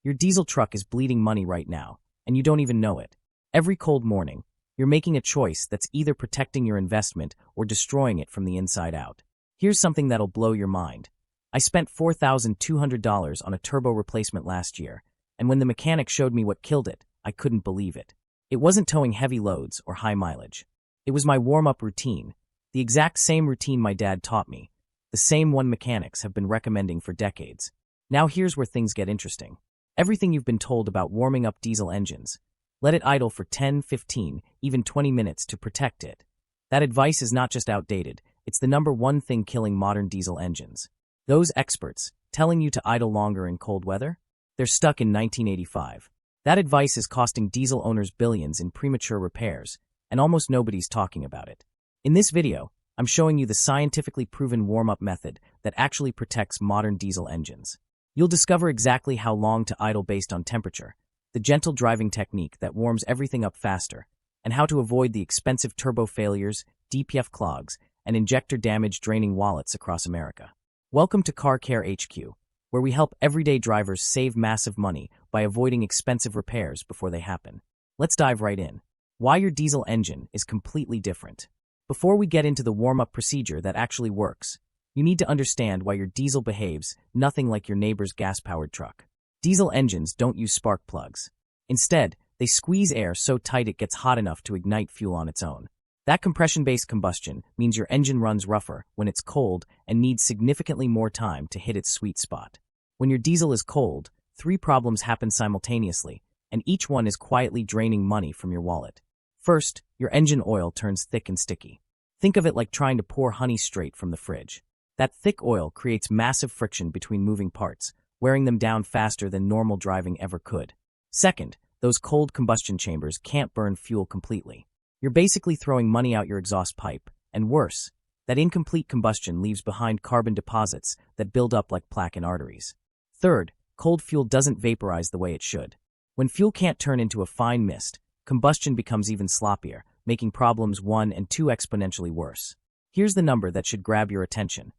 Your diesel truck is bleeding money right now, and you don't even know it. Every cold morning, you're making a choice that's either protecting your investment or destroying it from the inside out. Here's something that'll blow your mind. I spent $4,200 on a turbo replacement last year, and when the mechanic showed me what killed it, I couldn't believe it. It wasn't towing heavy loads or high mileage. It was my warm-up routine, the exact same routine my dad taught me, the same one mechanics have been recommending for decades. Now here's where things get interesting. Everything you've been told about warming up diesel engines, let it idle for 10, 15, even 20 minutes to protect it. That advice is not just outdated, it's the #1 thing killing modern diesel engines. Those experts, telling you to idle longer in cold weather? They're stuck in 1985. That advice is costing diesel owners billions in premature repairs, and almost nobody's talking about it. In this video, I'm showing you the scientifically proven warm-up method that actually protects modern diesel engines. You'll discover exactly how long to idle based on temperature, the gentle driving technique that warms everything up faster, and how to avoid the expensive turbo failures, DPF clogs, and injector damage draining wallets across America. Welcome to Car Care HQ, where we help everyday drivers save massive money by avoiding expensive repairs before they happen. Let's dive right in. Why your diesel engine is completely different. Before we get into the warm-up procedure that actually works, you need to understand why your diesel behaves nothing like your neighbor's gas-powered truck. Diesel engines don't use spark plugs. Instead, they squeeze air so tight it gets hot enough to ignite fuel on its own. That compression-based combustion means your engine runs rougher when it's cold and needs significantly more time to hit its sweet spot. When your diesel is cold, 3 problems happen simultaneously, and each one is quietly draining money from your wallet. First, your engine oil turns thick and sticky. Think of it like trying to pour honey straight from the fridge. That thick oil creates massive friction between moving parts, wearing them down faster than normal driving ever could. Second, those cold combustion chambers can't burn fuel completely. You're basically throwing money out your exhaust pipe, and worse, that incomplete combustion leaves behind carbon deposits that build up like plaque in arteries. Third, cold fuel doesn't vaporize the way it should. When fuel can't turn into a fine mist, combustion becomes even sloppier, making problems 1 and 2 exponentially worse. Here's the number that should grab your attention.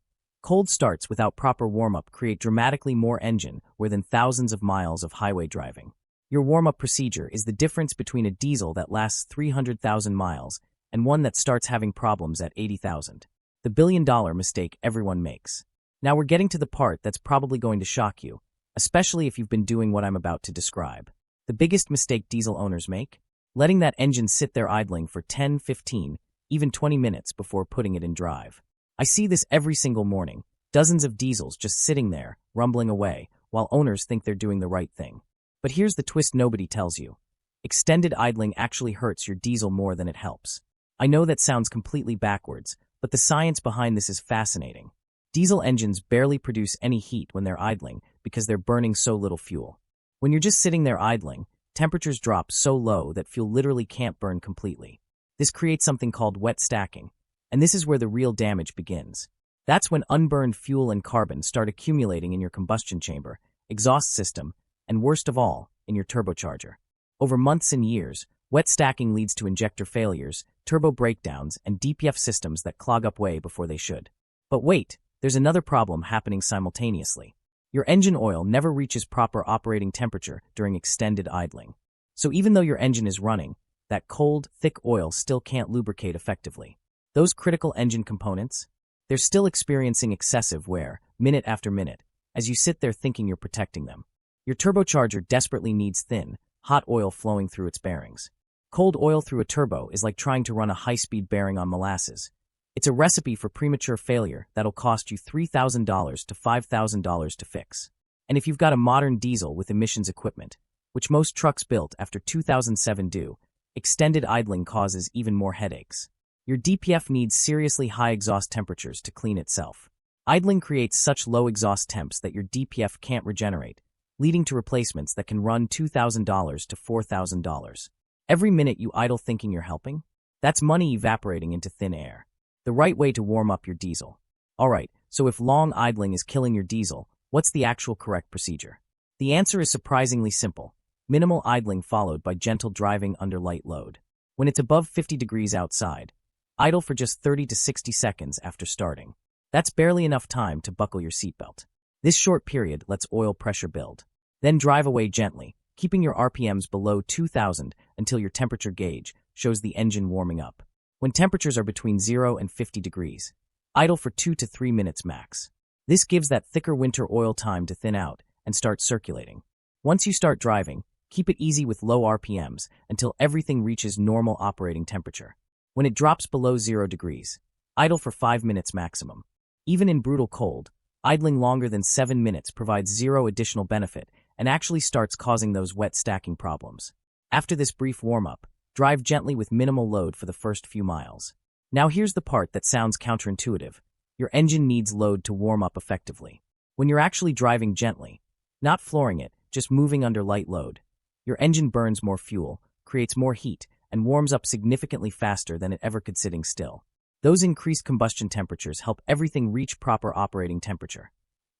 Cold starts without proper warm-up create dramatically more engine wear than thousands of miles of highway driving. Your warm-up procedure is the difference between a diesel that lasts 300,000 miles and one that starts having problems at 80,000. The billion-dollar mistake everyone makes. Now we're getting to the part that's probably going to shock you, especially if you've been doing what I'm about to describe. The biggest mistake diesel owners make? Letting that engine sit there idling for 10, 15, even 20 minutes before putting it in drive. I see this every single morning, dozens of diesels just sitting there, rumbling away, while owners think they're doing the right thing. But here's the twist nobody tells you. Extended idling actually hurts your diesel more than it helps. I know that sounds completely backwards, but the science behind this is fascinating. Diesel engines barely produce any heat when they're idling because they're burning so little fuel. When you're just sitting there idling, temperatures drop so low that fuel literally can't burn completely. This creates something called wet stacking, and this is where the real damage begins. That's when unburned fuel and carbon start accumulating in your combustion chamber, exhaust system, and worst of all, in your turbocharger. Over months and years, wet stacking leads to injector failures, turbo breakdowns, and DPF systems that clog up way before they should. But wait, there's another problem happening simultaneously. Your engine oil never reaches proper operating temperature during extended idling. So even though your engine is running, that cold, thick oil still can't lubricate effectively. Those critical engine components, they're still experiencing excessive wear, minute after minute, as you sit there thinking you're protecting them. Your turbocharger desperately needs thin, hot oil flowing through its bearings. Cold oil through a turbo is like trying to run a high-speed bearing on molasses. It's a recipe for premature failure that'll cost you $3,000 to $5,000 to fix. And if you've got a modern diesel with emissions equipment, which most trucks built after 2007 do, extended idling causes even more headaches. Your DPF needs seriously high exhaust temperatures to clean itself. Idling creates such low exhaust temps that your DPF can't regenerate, leading to replacements that can run $2,000 to $4,000. Every minute you idle thinking you're helping, that's money evaporating into thin air. The right way to warm up your diesel. Alright, so if long idling is killing your diesel, what's the actual correct procedure? The answer is surprisingly simple. Minimal idling followed by gentle driving under light load. When it's above 50 degrees outside, idle for just 30 to 60 seconds after starting. That's barely enough time to buckle your seatbelt. This short period lets oil pressure build. Then drive away gently, keeping your RPMs below 2000 until your temperature gauge shows the engine warming up. When temperatures are between 0 and 50 degrees, idle for 2 to 3 minutes max. This gives that thicker winter oil time to thin out and start circulating. Once you start driving, keep it easy with low RPMs until everything reaches normal operating temperature. When it drops below 0 degrees, idle for 5 minutes maximum. Even in brutal cold, idling longer than 7 minutes provides zero additional benefit and actually starts causing those wet stacking problems. After this brief warm-up, drive gently with minimal load for the first few miles. Now here's the part that sounds counterintuitive. Your engine needs load to warm up effectively. When you're actually driving gently, not flooring it, just moving under light load, your engine burns more fuel, creates more heat, and warms up significantly faster than it ever could sitting still. Those increased combustion temperatures help everything reach proper operating temperature.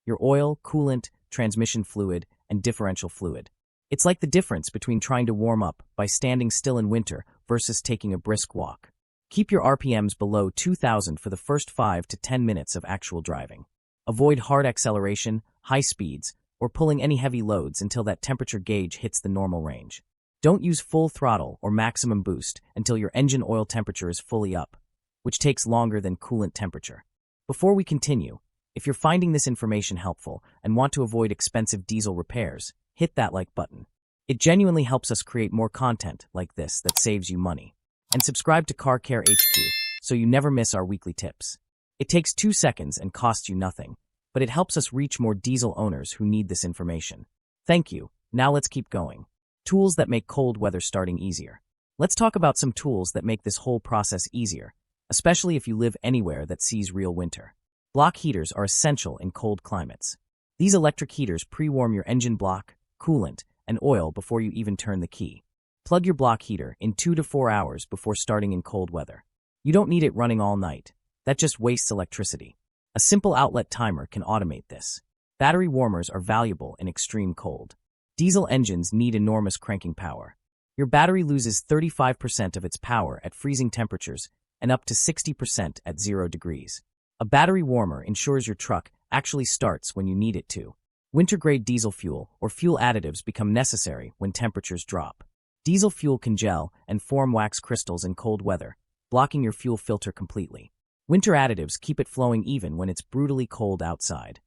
Your oil, coolant, transmission fluid, and differential fluid. It's like the difference between trying to warm up by standing still in winter versus taking a brisk walk. Keep your RPMs below 2000 for the first 5 to 10 minutes of actual driving. Avoid hard acceleration, high speeds, or pulling any heavy loads until that temperature gauge hits the normal range. Don't use full throttle or maximum boost until your engine oil temperature is fully up, which takes longer than coolant temperature. Before we continue, if you're finding this information helpful and want to avoid expensive diesel repairs, hit that like button. It genuinely helps us create more content like this that saves you money. And subscribe to Car Care HQ so you never miss our weekly tips. It takes 2 seconds and costs you nothing, but it helps us reach more diesel owners who need this information. Thank you. Now let's keep going. Tools that make cold weather starting easier. Let's talk about some tools that make this whole process easier, especially if you live anywhere that sees real winter. Block heaters are essential in cold climates. These electric heaters pre-warm your engine block, coolant, and oil before you even turn the key. Plug your block heater in 2 to 4 hours before starting in cold weather. You don't need it running all night. That just wastes electricity. A simple outlet timer can automate this. Battery warmers are valuable in extreme cold. Diesel engines need enormous cranking power. Your battery loses 35% of its power at freezing temperatures and up to 60% at 0 degrees. A battery warmer ensures your truck actually starts when you need it to. Winter-grade diesel fuel or fuel additives become necessary when temperatures drop. Diesel fuel can gel and form wax crystals in cold weather, blocking your fuel filter completely. Winter additives keep it flowing even when it's brutally cold outside.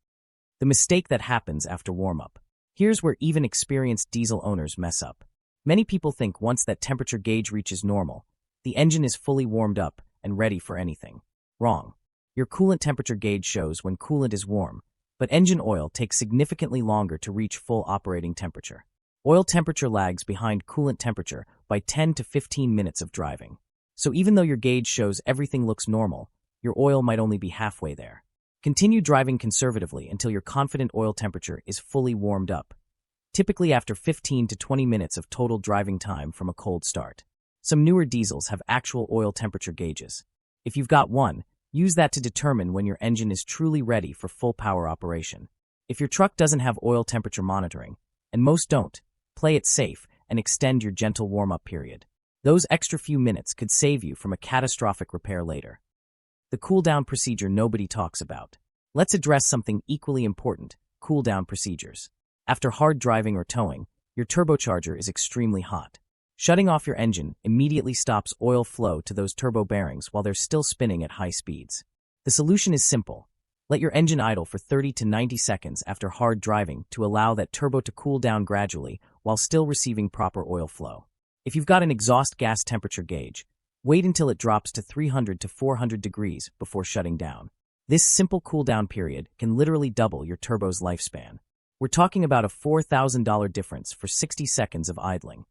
The mistake that happens after warm-up. Here's where even experienced diesel owners mess up. Many people think once that temperature gauge reaches normal, the engine is fully warmed up and ready for anything. Wrong. Your coolant temperature gauge shows when coolant is warm, but engine oil takes significantly longer to reach full operating temperature. Oil temperature lags behind coolant temperature by 10 to 15 minutes of driving. So even though your gauge shows everything looks normal, your oil might only be halfway there. Continue driving conservatively until your confident oil temperature is fully warmed up, typically after 15 to 20 minutes of total driving time from a cold start. Some newer diesels have actual oil temperature gauges. If you've got one, use that to determine when your engine is truly ready for full power operation. If your truck doesn't have oil temperature monitoring, and most don't, play it safe and extend your gentle warm-up period. Those extra few minutes could save you from a catastrophic repair later. The cool-down procedure nobody talks about. Let's address something equally important, cool-down procedures. After hard driving or towing, your turbocharger is extremely hot. Shutting off your engine immediately stops oil flow to those turbo bearings while they're still spinning at high speeds. The solution is simple. Let your engine idle for 30 to 90 seconds after hard driving to allow that turbo to cool down gradually while still receiving proper oil flow. If you've got an exhaust gas temperature gauge, wait until it drops to 300 to 400 degrees before shutting down. This simple cool-down period can literally double your turbo's lifespan. We're talking about a $4,000 difference for 60 seconds of idling.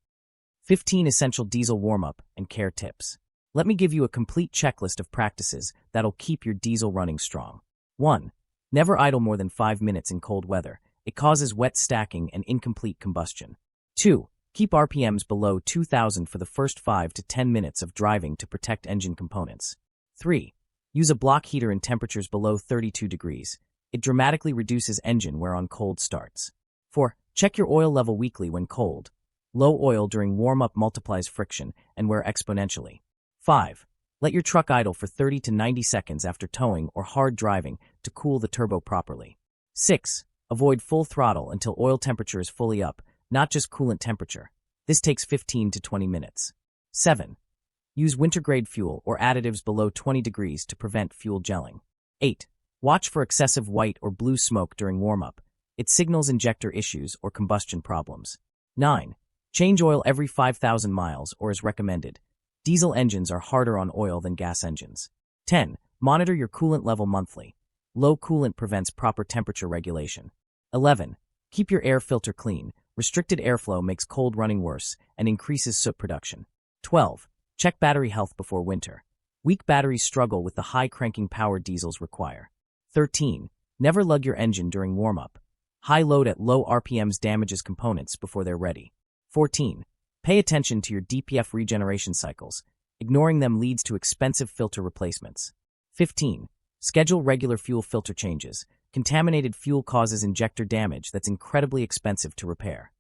15 essential diesel warm-up and care tips. Let me give you a complete checklist of practices that'll keep your diesel running strong. 1. Never idle more than 5 minutes in cold weather. It causes wet stacking and incomplete combustion. 2. Keep RPMs below 2000 for the first 5 to 10 minutes of driving to protect engine components. 3. Use a block heater in temperatures below 32 degrees. It dramatically reduces engine wear on cold starts. 4. Check your oil level weekly when cold. Low oil during warm-up multiplies friction and wear exponentially. 5. Let your truck idle for 30 to 90 seconds after towing or hard driving to cool the turbo properly. 6. Avoid full throttle until oil temperature is fully up, not just coolant temperature. This takes 15 to 20 minutes. 7. Use winter-grade fuel or additives below 20 degrees to prevent fuel gelling. 8. Watch for excessive white or blue smoke during warm-up. It signals injector issues or combustion problems. 9. Change oil every 5,000 miles or as recommended. Diesel engines are harder on oil than gas engines. 10. Monitor your coolant level monthly. Low coolant prevents proper temperature regulation. 11. Keep your air filter clean. Restricted airflow makes cold running worse and increases soot production. 12. Check battery health before winter. Weak batteries struggle with the high cranking power diesels require. 13. Never lug your engine during warm-up. High load at low RPMs damages components before they're ready. 14. Pay attention to your DPF regeneration cycles. Ignoring them leads to expensive filter replacements. 15. Schedule regular fuel filter changes. Contaminated fuel causes injector damage that's incredibly expensive to repair.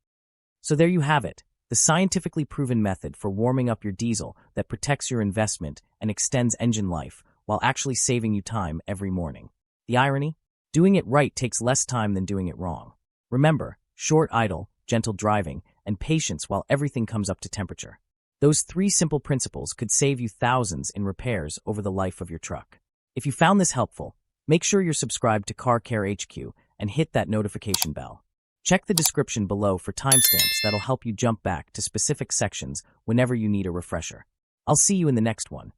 So there you have it, the scientifically proven method for warming up your diesel that protects your investment and extends engine life while actually saving you time every morning. The irony? Doing it right takes less time than doing it wrong. Remember, short idle, gentle driving, and patience while everything comes up to temperature. Those 3 simple principles could save you thousands in repairs over the life of your truck. If you found this helpful, make sure you're subscribed to Car Care HQ and hit that notification bell. Check the description below for timestamps that'll help you jump back to specific sections whenever you need a refresher. I'll see you in the next one.